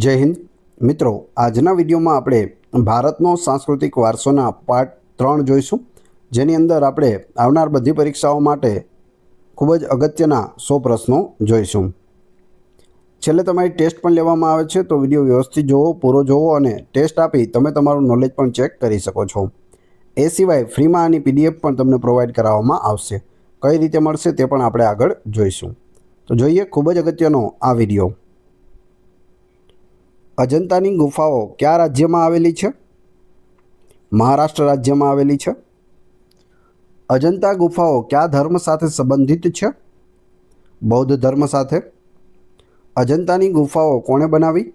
જય હિન્દ મિત્રો, આજના વિડીયોમાં આપણે ભારતનો સાંસ્કૃતિક વારસોના પાર્ટ 3 જોઈશું, જેની અંદર આપણે આવનાર બધી પરીક્ષાઓ માટે ખૂબ જ અગત્યના 100 પ્રશ્નો જોઈશું. છેલ્લે તમારી ટેસ્ટ પણ લેવામાં આવે છે, તો વિડીયો વ્યવસ્થિત જોવો, પૂરો જોવો અને ટેસ્ટ આપી તમે તમારું નોલેજ પણ ચેક કરી શકો છો. એ સિવાય ફ્રીમાં આની પીડીએફ પણ તમને પ્રોવાઈડ કરાવવામાં આવશે. કઈ રીતે મળશે તે પણ આપણે આગળ જોઈશું. તો જોઈએ ખૂબ જ અગત્યનો આ વિડીયો. અજંતાની ગુફાઓ કયા રાજ્યમાં આવેલી છે? મહારાષ્ટ્ર રાજ્યમાં આવેલી છે. અજંતા ગુફાઓ કયા ધર્મ સાથે સંબંધિત છે? બૌદ્ધ ધર્મ સાથે. અજંતાની ગુફાઓ કોણે બનાવી?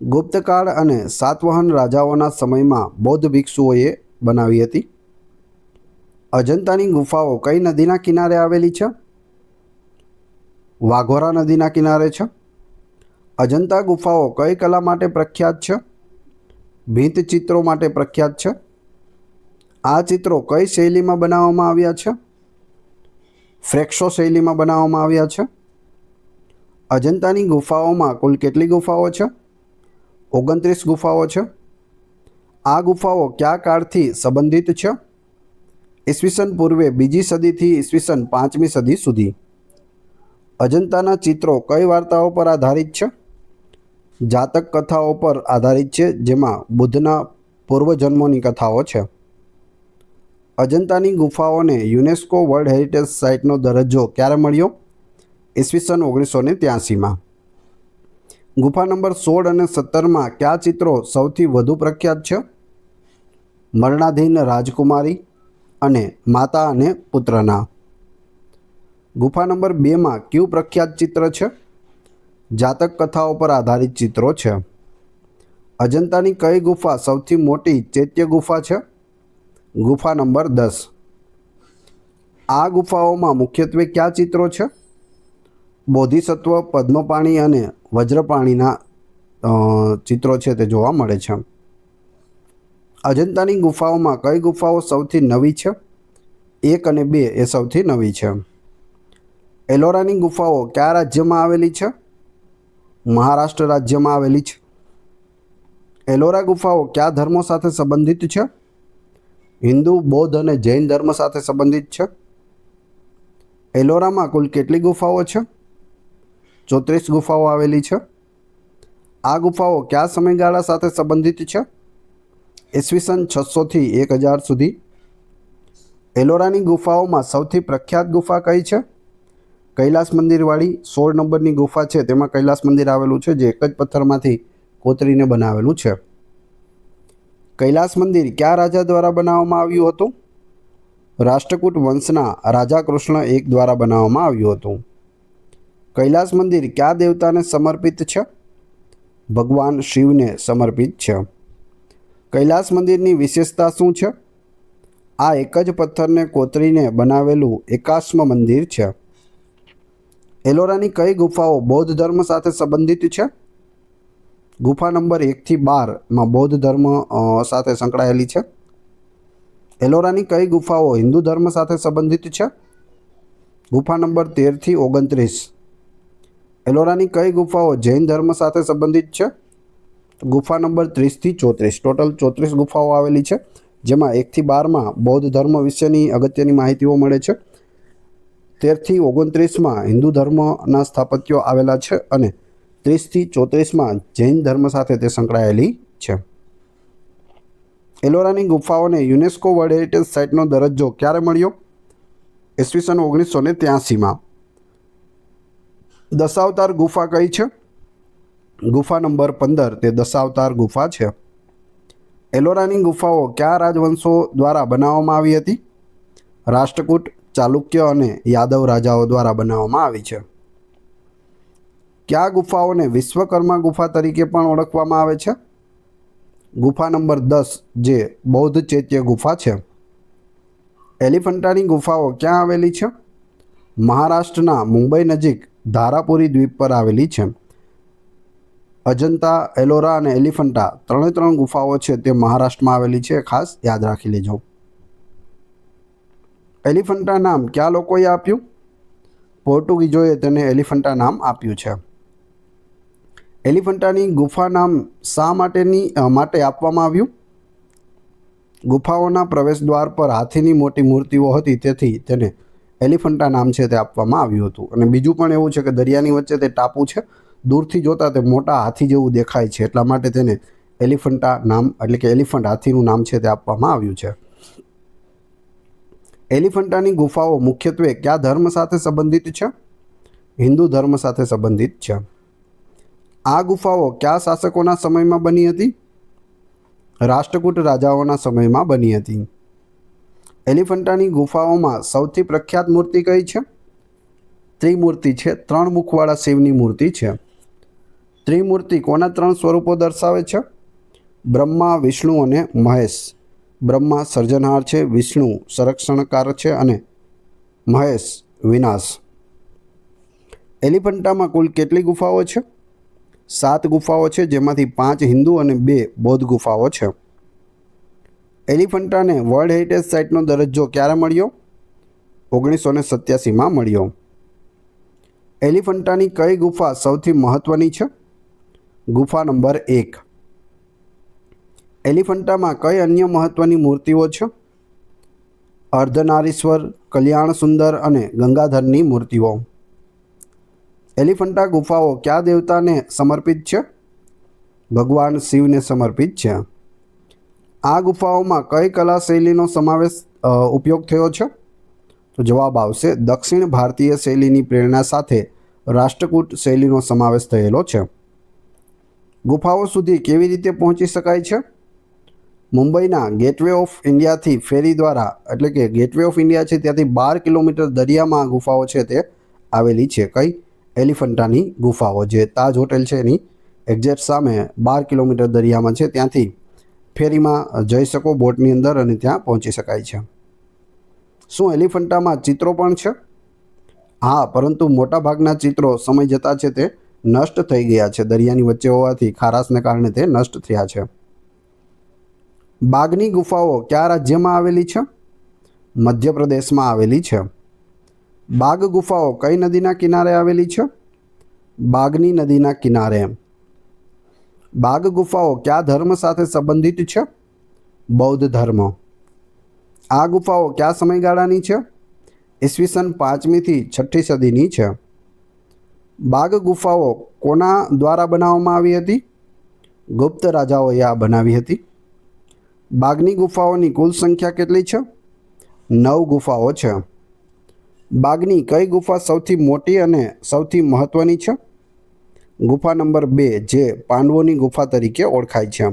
ગુપ્તકાળ અને સાતવાહન રાજાઓના સમયમાં બૌદ્ધ ભિક્ષુઓએ બનાવી હતી. અજંતાની ગુફાઓ કઈ નદીના કિનારે આવેલી છે? વાઘોરા નદીના કિનારે છે. અજંતા ગુફાઓ કઈ કલા માટે પ્રખ્યાત છે? ભીંત ચિત્રો માટે પ્રખ્યાત છે. આ ચિત્રો કઈ શૈલીમાં બનાવવામાં આવ્યા છે? ફ્રેક્સો શૈલીમાં બનાવવામાં આવ્યા છે. અજંતાની ગુફાઓમાં કુલ કેટલી ગુફાઓ છે? 29 ગુફાઓ છે. આ ગુફાઓ કયા કાળથી સંબંધિત છે? ઈસવીસન પૂર્વે 2જી સદીથી ઈસવીસન 5મી સદી સુધી. અજંતાના ચિત્રો કઈ વાર્તાઓ પર આધારિત છે? જાતક કથાઓ પર આધારિત છે, જેમાં બુદ્ધના પૂર્વજન્મોની કથાઓ છે. અજંતાની ગુફાઓને યુનેસ્કો વર્લ્ડ હેરિટેજ સાઇટનો દરજ્જો ક્યારે મળ્યો? ઈસવીસન 1983માં. ગુફા નંબર 16 અને 17માં કયા ચિત્રો સૌથી વધુ પ્રખ્યાત છે? મરણાધીન રાજકુમારી અને માતા અને પુત્રના. ગુફા નંબર 2માં કયું પ્રખ્યાત ચિત્ર છે? જાતક કથાઓ પર આધારિત ચિત્રો છે. અજંતાની કઈ ગુફા સૌથી મોટી ચૈત્ય ગુફા છે? ગુફા નંબર 10. આ ગુફાઓમાં મુખ્યત્વે કયા ચિત્રો છે? બોધિસત્વ, પદ્મપાણી અને વજ્રપાણીના ચિત્રો છે તે જોવા મળે છે. અજંતાની ગુફાઓમાં કઈ ગુફાઓ સૌથી નવી છે? 1 અને 2 એ સૌથી નવી છે. એલોરાની ગુફાઓ કયા રાજ્યમાં આવેલી છે? મહારાષ્ટ્ર રાજ્યમાં આવેલી છે. એલોરા ગુફાઓ કયા ધર્મો સાથે સંબંધિત છે? હિન્દુ, બૌદ્ધ અને જૈન ધર્મ સાથે સંબંધિત છે. એલોરામાં કુલ કેટલી ગુફાઓ છે? 34 ગુફાઓ આવેલી છે. આ ગુફાઓ કયા સમયગાળા સાથે સંબંધિત છે? ઈસવીસન 600થી 1000 સુધી. એલોરાની ગુફાઓમાં સૌથી પ્રખ્યાત ગુફા કઈ છે? કૈલાસ મંદિરવાળી 16 નંબરની ગુફા છે, તેમાં કૈલાસ મંદિર આવેલું છે, જે એક જ પથ્થરમાંથી કોતરીને બનાવેલું છે. કૈલાસ મંદિર કયા રાજા દ્વારા બનાવવામાં આવ્યું હતું? રાષ્ટ્રકૂટ વંશના રાજા કૃષ્ણ I દ્વારા બનાવવામાં આવ્યું હતું. કૈલાસ મંદિર કયા દેવતાને સમર્પિત છે? ભગવાન શિવને સમર્પિત છે. કૈલાસ મંદિરની વિશેષતા શું છે? આ એક જ પથ્થરને કોતરીને બનાવેલું એકાશ્મ મંદિર છે. એલોરાની કઈ ગુફાઓ બૌદ્ધ ધર્મ સાથે સંબંધિત છે? ગુફા નંબર 1 થી 12માં બૌદ્ધ ધર્મ સાથે સંકળાયેલી છે. એલોરાની કઈ ગુફાઓ હિન્દુ ધર્મ સાથે સંબંધિત છે? ગુફા નંબર 13 થી 29. એલોરાની કઈ ગુફાઓ જૈન ધર્મ સાથે સંબંધિત છે? ગુફા નંબર 30 થી 34. ટોટલ 34 ગુફાઓ આવેલી છે, જેમાં 1 થી 12માં બૌદ્ધ ધર્મ વિશેની અગત્યની માહિતીઓ મળે છે. 13 થી 29માં હિન્દુ ધર્મના સ્થાપત્યો આવેલા છે અને 30 થી 34માં જૈન ધર્મ સાથે તે સંકળાયેલી છે. એલોરાની ગુફાઓને યુનેસ્કો વર્લ્ડ હેરિટેજ સાઇટનો દરજ્જો ક્યારે મળ્યો? ઈસવીસન 1983માં. દશાવતાર ગુફા કઈ છે? ગુફા નંબર 15 તે દશાવતાર ગુફા છે. એલોરાની ગુફાઓ કયા રાજવંશો દ્વારા બનાવવામાં આવી હતી? રાષ્ટ્રકૂટ, ચાલુક્ય અને યાદવ રાજાઓ દ્વારા બનાવવામાં આવી છે. કયા ગુફાઓને વિશ્વકર્મા ગુફા તરીકે પણ ઓળખવામાં આવે છે? ગુફા નંબર 10 જે બૌદ્ધ ચૈત્ય ગુફા છે. એલિફન્ટાની ગુફાઓ ક્યાં આવેલી છે? મહારાષ્ટ્રના મુંબઈ નજીક ધારાપુરી દ્વીપ પર આવેલી છે. અજંતા, એલોરા અને એલિફન્ટા ત્રણે ગુફાઓ છે તે મહારાષ્ટ્રમાં આવેલી છે, ખાસ યાદ રાખી લેજો. એલિફન્ટા નામ કયા લોકોએ આપ્યું? પોર્ટુગીઝોએ તેને એલિફન્ટા નામ આપ્યું છે. એલિફન્ટાની ગુફા નામ શા માટે આપવામાં આવ્યું? ગુફાઓના પ્રવેશદ્વાર પર હાથીની મોટી મૂર્તિઓ હતી, તેથી તેને એલિફન્ટા નામ છે તે આપવામાં આવ્યું હતું. અને બીજું પણ એવું છે કે દરિયાની વચ્ચે તે ટાપુ છે, દૂરથી જોતા તે મોટા હાથી જેવું દેખાય છે, એટલા માટે તેને એલિફન્ટા નામ એટલે કે એલિફન્ટ હાથીનું નામ છે તે આપવામાં આવ્યું છે. એલિફન્ટાની ગુફાઓ મુખ્યત્વે કયા ધર્મ સાથે સંબંધિત છે? હિન્દુ ધર્મ સાથે સંબંધિત છે. આ ગુફાઓ કયા શાસકોના સમયમાં બની હતી? રાષ્ટ્રકૂટ રાજાઓના સમયમાં બની હતી. એલિફન્ટાની ગુફાઓમાં સૌથી પ્રખ્યાત મૂર્તિ કઈ છે? ત્રિમૂર્તિ છે. 3 મુખવાળા શિવની મૂર્તિ છે. ત્રિમૂર્તિ કોના 3 સ્વરૂપો દર્શાવે છે? બ્રહ્મા, વિષ્ણુ અને મહેશ. બ્રહ્મા સર્જનહાર છે, વિષ્ણુ સંરક્ષણકાર છે અને મહેશ વિનાશ. એલિફન્ટામાં કુલ કેટલી ગુફાઓ છે? 7 ગુફાઓ છે, જેમાંથી 5 હિન્દુ અને 2 બૌદ્ધ ગુફાઓ છે. એલિફન્ટાને વર્લ્ડ હેરિટેજ સાઇટનો દરજ્જો ક્યારે મળ્યો? 1987માં મળ્યો. એલિફન્ટાની કઈ ગુફા સૌથી મહત્વની છે? ગુફા નંબર 1. એલિફન્ટામાં કઈ અન્ય મહત્વની મૂર્તિઓ છે? અર્ધનારીશ્વર, કલ્યાણ સુંદર અને ગંગાધરની મૂર્તિઓ. એલિફન્ટા ગુફાઓ કયા દેવતાને સમર્પિત છે? ભગવાન શિવને સમર્પિત છે. આ ગુફાઓમાં કઈ કલા શૈલીનો ઉપયોગ થયો છે? તો જવાબ આવશે દક્ષિણ ભારતીય શૈલીની પ્રેરણા સાથે રાષ્ટ્રકૂટ શૈલીનો સમાવેશ થયેલો છે. ગુફાઓ સુધી કેવી રીતે પહોંચી શકાય છે? મુંબઈના ગેટવે ઓફ ઇન્ડિયાથી ફેરી દ્વારા, એટલે કે ગેટવે ઓફ ઇન્ડિયા છે ત્યાંથી 12 કિલોમીટર દરિયામાં ગુફાઓ છે તે આવેલી છે. કઈ? એલિફન્ટાની ગુફાઓ. જે તાજ હોટેલ છે એની એક્ઝેક્ટ સામે 12 કિલોમીટર દરિયામાં છે, ત્યાંથી ફેરીમાં જઈ શકો બોટની અંદર અને ત્યાં પહોંચી શકાય છે. શું એલિફન્ટામાં ચિત્રો પણ છે? હા, પરંતુ મોટાભાગના ચિત્રો સમય જતાં છે તે નષ્ટ થઈ ગયા છે. દરિયાની વચ્ચે હોવાથી ખારાશને કારણે તે નષ્ટ થયા છે. બાગની ગુફાઓ કયા રાજ્યમાં આવેલી છે? મધ્યપ્રદેશમાં આવેલી છે. બાગ ગુફાઓ કઈ નદીના કિનારે આવેલી છે? બાગની નદીના કિનારે. બાગ ગુફાઓ કયા ધર્મ સાથે સંબંધિત છે? બૌદ્ધ ધર્મ. આ ગુફાઓ કયા સમયગાળાની છે? ઈસવીસન 5મી થી 6ઠી સદીની છે. બાગ ગુફાઓ કોના દ્વારા બનાવવામાં આવી હતી? ગુપ્ત રાજાઓએ આ બનાવી હતી. બાગની ગુફાઓની કુલ સંખ્યા કેટલી છે? 9 ગુફાઓ છે. બાગની કઈ ગુફા સૌથી મોટી અને સૌથી મહત્વની છે? ગુફા નંબર 2, જે પાંડવોની ગુફા તરીકે ઓળખાય છે.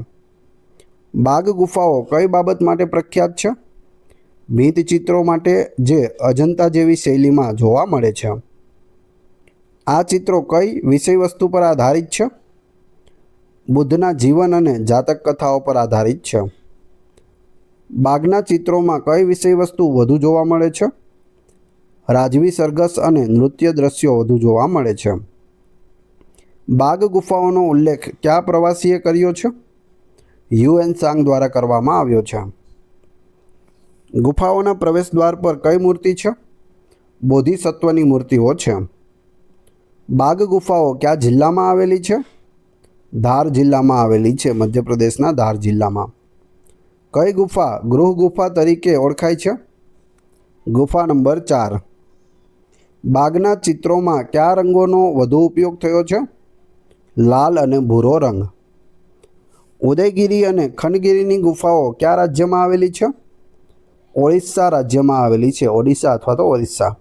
બાગ ગુફાઓ કઈ બાબત માટે પ્રખ્યાત છે? ભીંતચિત્રો માટે, જે અજંતા જેવી શૈલીમાં જોવા મળે છે. આ ચિત્રો કઈ વિષય વસ્તુ પર આધારિત છે? બુદ્ધના જીવન અને જાતક કથાઓ પર આધારિત છે. બાગના ચિત્રોમાં કઈ વિષય વસ્તુ વધુ જોવા મળે છે? રાજવી સરઘસ અને નૃત્ય દ્રશ્યો વધુ જોવા મળે છે. બાગ ગુફાઓનો ઉલ્લેખ કયા પ્રવાસીએ કર્યો છે? યુએન સાંગ દ્વારા કરવામાં આવ્યો છે. ગુફાઓના પ્રવેશદ્વાર પર કઈ મૂર્તિ છે? બોધિસત્વની મૂર્તિઓ છે. બાગ ગુફાઓ કયા જિલ્લામાં આવેલી છે? ધાર જિલ્લામાં આવેલી છે, મધ્યપ્રદેશના ધાર જિલ્લામાં. કઈ ગુફા ગૃહ ગુફા તરીકે ઓળખાય છે? ગુફા નંબર 4. બાગના ચિત્રોમાં કયા રંગોનો વધુ ઉપયોગ થયો છે? લાલ અને ભૂરો રંગ. ઉદયગીરી અને ખંડગીરીની ગુફાઓ કયા રાજ્યમાં આવેલી છે? ઓડિશા રાજ્યમાં આવેલી છે. ઓડિશા અથવા તો ઓરિસ્સા.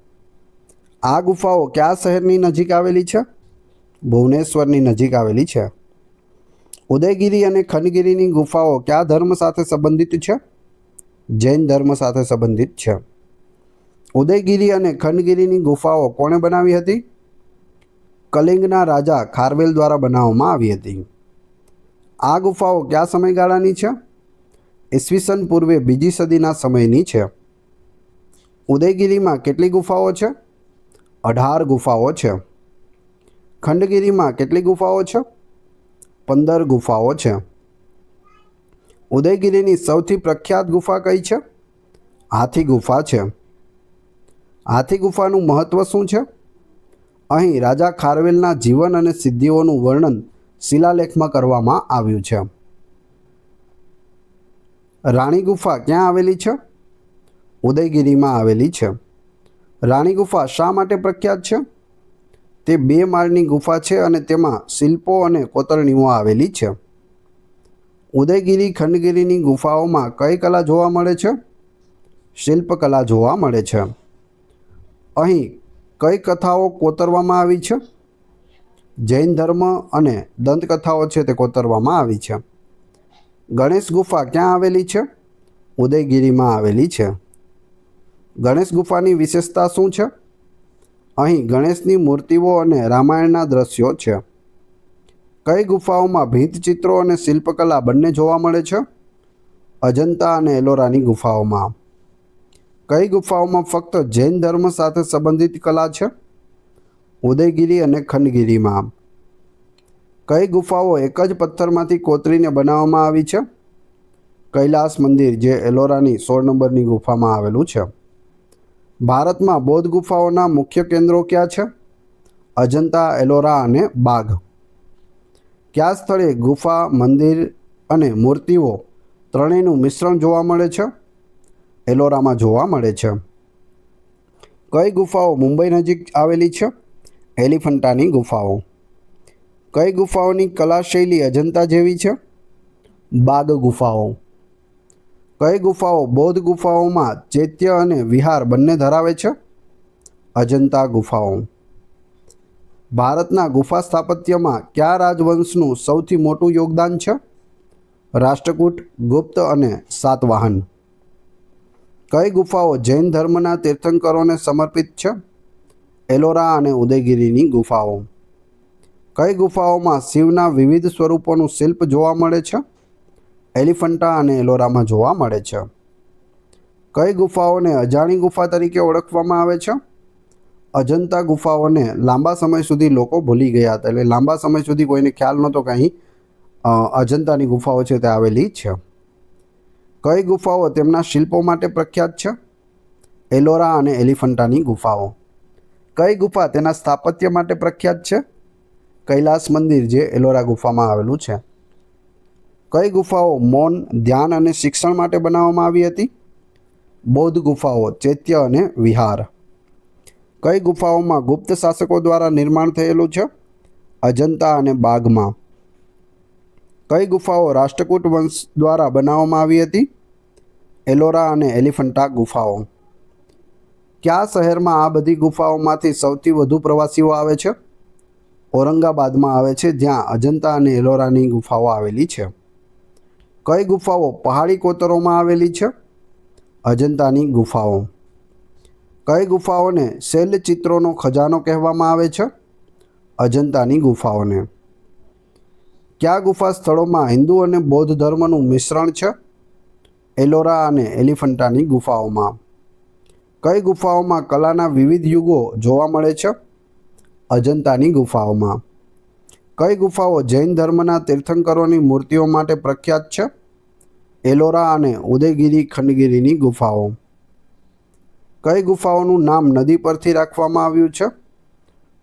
આ ગુફાઓ કયા શહેરની નજીક આવેલી છે? ભુવનેશ્વરની નજીક આવેલી છે. ઉદયગીરી અને ખંડગીરીની ગુફાઓ કયા ધર્મ સાથે સંબંધિત છે? જૈન ધર્મ સાથે સંબંધિત છે. ઉદયગીરી અને ખંડગીરીની ગુફાઓ કોણે બનાવી હતી? કલિંગના રાજા ખારવેલ દ્વારા બનાવવામાં આવી હતી. આ ગુફાઓ કયા સમયગાળાની છે? ઈસવીસન પૂર્વે 2જી સદીના સમયની છે. ઉદયગીરીમાં કેટલી ગુફાઓ છે? 18 ગુફાઓ છે. ખંડગીરીમાં કેટલી ગુફાઓ છે? 15 ગુફાઓ છે. ઉદયગીરીની સૌથી પ્રખ્યાત ગુફા કઈ છે? હાથી ગુફા છે. હાથી ગુફાનું મહત્ત્વ શું છે? અહીં રાજા ખારવેલના જીવન અને સિદ્ધિઓનું વર્ણન શિલાલેખમાં કરવામાં આવ્યું છે? રાણી ગુફા ક્યાં આવેલી છે? ઉદયગીરીમાં આવેલી છે. રાણી ગુફા શા માટે પ્રખ્યાત છે? તે 2 માળની ગુફા છે અને તેમાં શિલ્પો અને કોતરણીઓ આવેલી છે. ઉદયગીરી ખંડગીરીની ગુફાઓમાં કઈ કલા જોવા મળે છે? શિલ્પકલા જોવા મળે છે. અહીં કઈ કથાઓ કોતરવામાં આવી છે? જૈન ધર્મ અને દંતકથાઓ છે તે કોતરવામાં આવી છે. ગણેશ ગુફા ક્યાં આવેલી છે? ઉદયગીરીમાં આવેલી છે. ગણેશ ગુફાની વિશેષતા શું છે? અહીં ગણેશની મૂર્તિઓ અને રામાયણના દ્રશ્યો છે. કઈ ગુફાઓમાં ભીંતચિત્રો અને શિલ્પકલા બંને જોવા મળે છે? અજંતા અને એલોરાની ગુફાઓમાં. કઈ ગુફાઓમાં ફક્ત જૈન ધર્મ સાથે સંબંધિત કલા છે? ઉદયગીરી અને ખંડગીરીમાં. કઈ ગુફાઓ એક જ પથ્થરમાંથી કોતરીને બનાવવામાં આવી છે? કૈલાસ મંદિર, જે એલોરાની 16 નંબરની ગુફામાં આવેલું છે. ભારતમાં બૌદ્ધ ગુફાઓના મુખ્ય કેન્દ્રો ક્યાં છે? અજંતા, એલોરા અને બાઘ. કયા સ્થળે ગુફા, મંદિર અને મૂર્તિઓ ત્રણેયનું મિશ્રણ જોવા મળે છે? એલોરામાં જોવા મળે છે. કઈ ગુફાઓ મુંબઈ નજીક આવેલી છે? એલિફન્ટાની ગુફાઓ. કઈ ગુફાઓની કલા શૈલી અજંતા જેવી છે? બાગ ગુફાઓ. કઈ ગુફાઓ બૌદ્ધ ગુફાઓમાં ચૈત્ય અને વિહાર બંને ધરાવે છે? અજંતા ગુફાઓ. ભારતના ગુફા સ્થાપત્યમાં કયા રાજવંશનું સૌથી મોટું યોગદાન છે? રાષ્ટ્રકૂટ, ગુપ્ત અને સાતવાહન. કઈ ગુફાઓ જૈન ધર્મના તીર્થંકરોને સમર્પિત છે? એલોરા અને ઉદયગીરીની ગુફાઓ. કઈ ગુફાઓમાં શિવના વિવિધ સ્વરૂપોનું શિલ્પ જોવા મળે છે? એલિફન્ટા અને એલોરામાં જોવા મળે છે. કઈ ગુફાઓને અજાણી ગુફા તરીકે ઓળખવામાં આવે છે? અજંતા ગુફાઓને લાંબા સમય સુધી લોકો ભૂલી ગયા હતા. એટલે લાંબા સમય સુધી કોઈને ખ્યાલ નહોતો કે અહીં અજંતાની ગુફાઓ છે તે આવેલી છે. કઈ ગુફાઓ તેમના શિલ્પો માટે પ્રખ્યાત છે? એલોરા અને એલિફન્ટાની ગુફાઓ. કઈ ગુફા તેના સ્થાપત્ય માટે પ્રખ્યાત છે? કૈલાસ મંદિર, જે એલોરા ગુફામાં આવેલું છે. કઈ ગુફાઓ મૌન, ધ્યાન અને શિક્ષણ માટે બનાવવામાં આવી હતી? બૌદ્ધ ગુફાઓ, ચૈત્ય અને વિહાર. કઈ ગુફાઓમાં ગુપ્ત શાસકો દ્વારા નિર્માણ થયેલું છે? અજંતા અને બાગમાં. કઈ ગુફાઓ રાષ્ટ્રકૂટ વંશ દ્વારા બનાવવામાં આવી હતી? એલોરા અને એલિફન્ટા ગુફાઓ. કયા શહેરમાં આ બધી ગુફાઓમાંથી સૌથી વધુ પ્રવાસીઓ આવે છે? ઔરંગાબાદમાં આવે છે, જ્યાં અજંતા અને એલોરાની ગુફાઓ આવેલી છે. કઈ ગુફાઓ પહાડી કોતરોમાં આવેલી છે? અજંતાની ગુફાઓ. કઈ ગુફાઓને શૈલચિત્રોનો ખજાનો કહેવામાં આવે છે? અજંતાની ગુફાઓને. કયા ગુફા સ્થળોમાં હિન્દુ અને બૌદ્ધ ધર્મનું મિશ્રણ છે? એલોરા અને એલિફન્ટાની ગુફાઓમાં. કઈ ગુફાઓમાં કલાના વિવિધ યુગો જોવા મળે છે? અજંતાની ગુફાઓમાં. કઈ ગુફાઓ જૈન ધર્મના તીર્થંકરોની મૂર્તિઓ માટે પ્રખ્યાત છે? એલોરા અને ઉદયગીરી ખંડગીરીની ગુફાઓ. કઈ ગુફાઓનું નામ નદી પરથી રાખવામાં આવ્યું છે?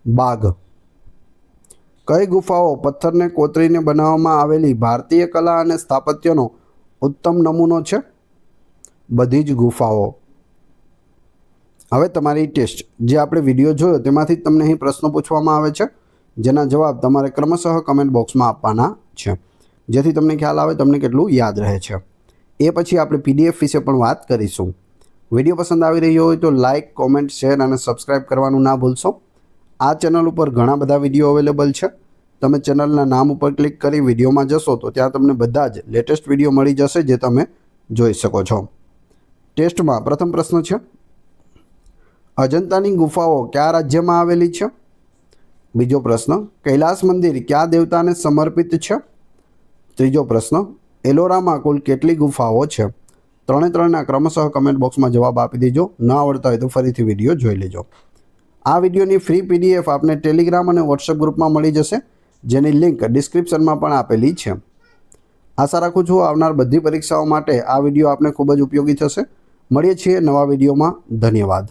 બાગ. કઈ ગુફાઓ પથ્થરને કોતરીને બનાવવામાં આવેલી ભારતીય કલા અને સ્થાપત્યનો ઉત્તમ નમૂનો છે? બધી જ ગુફાઓ. હવે તમારી ટેસ્ટ, જે આપણે વિડીયો જોયો તેમાંથી તમને અહીં પ્રશ્નો પૂછવામાં આવે છે, જેના જવાબ તમારે ક્રમશઃ કમેન્ટ બોક્સમાં આપવાના છે, જેથી તમને ખ્યાલ આવે તમને કેટલું યાદ રહે છે. એ પછી આપણે PDF વિશે પણ વાત કરીશું. વિડીયો પસંદ આવી રહ્યો હોય તો લાઇક, કોમેન્ટ, શેર અને સબસ્ક્રાઈબ કરવાનું ના ભૂલશો. આ ચેનલ ઉપર ઘણા બધા વિડીયો અવેલેબલ છે. તમે ચેનલના નામ ઉપર ક્લિક કરી વિડીયોમાં જશો તો ત્યાં તમને બધા જ લેટેસ્ટ વિડીયો મળી જશે, જે તમે જોઈ શકો છો. ટેસ્ટમાં પ્રથમ પ્રશ્ન છે, અજંતાની ગુફાઓ કયા રાજ્યમાં આવેલી છે? બીજો પ્રશ્ન, કૈલાસ મંદિર કયા દેવતાને સમર્પિત છે? ત્રીજો પ્રશ્ન, એલોરામાં કુલ કેટલી ગુફાઓ છે? ત્રણેના ક્રમશઃ કમેન્ટ બોક્સમાં જવાબ આપી દેજો. ન આવડતા હોય તો ફરીથી વિડીયો જોઈ લેજો. આ વિડીયોની ફ્રી PDF આપને ટેલિગ્રામ અને વોટ્સએપ ગ્રુપમાં મળી જશે, જેની લિંક ડિસ્ક્રિપ્શનમાં પણ આપેલી છે. આશા રાખું છું આવનાર બધી પરીક્ષાઓ માટે આ વિડીયો આપને ખૂબ જ ઉપયોગી થશે. મળીએ છીએ નવા વિડીયોમાં. ધન્યવાદ.